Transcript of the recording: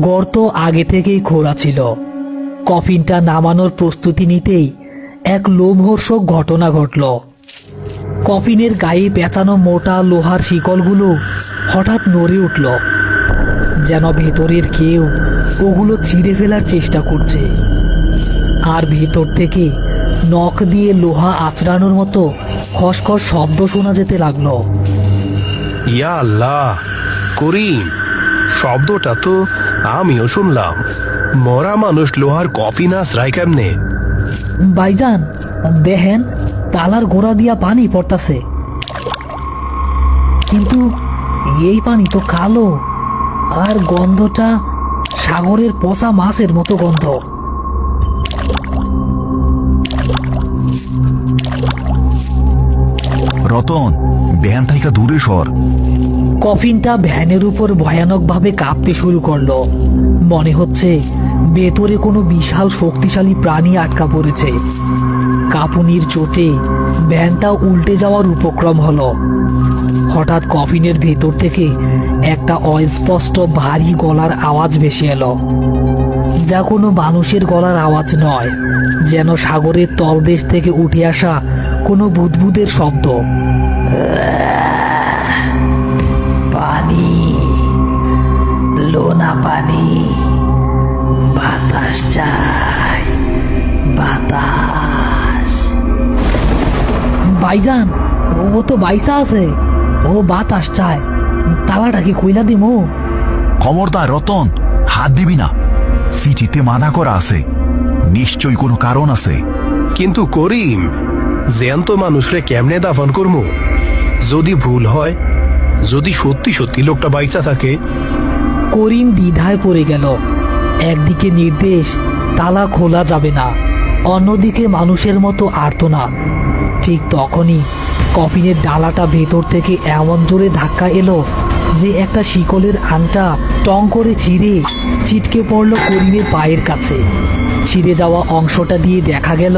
গর্ত আগে থেকেই খোঁড়া ছিল। কফিনটা নামানোর প্রস্তুতি নিতেই এক লোমহর্ষক ঘটনা ঘটল। কফিনের গায়ে পেঁচানো মোটা লোহার শিকলগুলো হঠাৎ নড়ে উঠল, যেন ভেতরের কেউ ওগুলো ছিঁড়ে ফেলার চেষ্টা করছে। আর ভেতর থেকে নখ দিয়ে লোহা আঁচড়ানোর মতো খসখস শব্দ শোনা যেতে লাগলো। ইয়া আল্লাহ, করিম, শব্দটা তো আমিও শুনলাম। মরা মানুষ লোহার কফিন আশ্রায় কেমনে? ভাইজান, দেখেন তালার গোড়া দিয়া পানি পড়তাছে, কিন্তু এই পানি তো কালো, আর গন্ধটা সাগরের পচা মাছের মতো গন্ধ। রতন, ভ্যান থাইকা দূরে সর। কফিনটা ভ্যানের উপর ভয়ানকভাবে কাঁপতে শুরু করলো। মনে হচ্ছে ভেতরে কোনো বিশাল শক্তিশালী প্রাণী আটকা পড়েছে। কাঁপুনির চোটে ভ্যানটা উল্টে যাওয়ার উপক্রম হলো। হঠাৎ কফিনের ভেতর থেকে একটা অস্পষ্ট ভারী গলার আওয়াজ ভেসে এলো, যা কোনো মানুষের গলার আওয়াজ নয়, যেন সাগরের তলদেশ থেকে উঠে আসা কোনো বুদবুদের শব্দ। পানি, লোনা পানি, বাতাস চাই, বাতাস। ভাইজান, ও তো বাইসা আছে, ও বাতাস চায়। তালাটা কি কইলা দিমু? খবরদার রতন, হাত দিবি না। চিঠিতে মানা করা আছে, নিশ্চয়ই কোনো কারণ আছে। কিন্তু করিম, জ্যান্ত মানুষরে কেমনে দাফন করবো? যদি ভুল হয়, যদি সত্যি সত্যি লোকটা বাইচা থাকে। করিম দ্বিধায় পড়ে গেল। একদিকে নির্দেশ তালা খোলা যাবে না, অন্যদিকে মানুষের মতো আর্তনাদ। ঠিক তখনই কফিনের ডালাটা ভেতর থেকে এমন জোরে ধাক্কা এলো যে একটা শিকলের আংটা টং করে ছিঁড়ে ছিটকে পড়ল করিমের পায়ের কাছে। ছিঁড়ে যাওয়া অংশটা দিয়ে দেখা গেল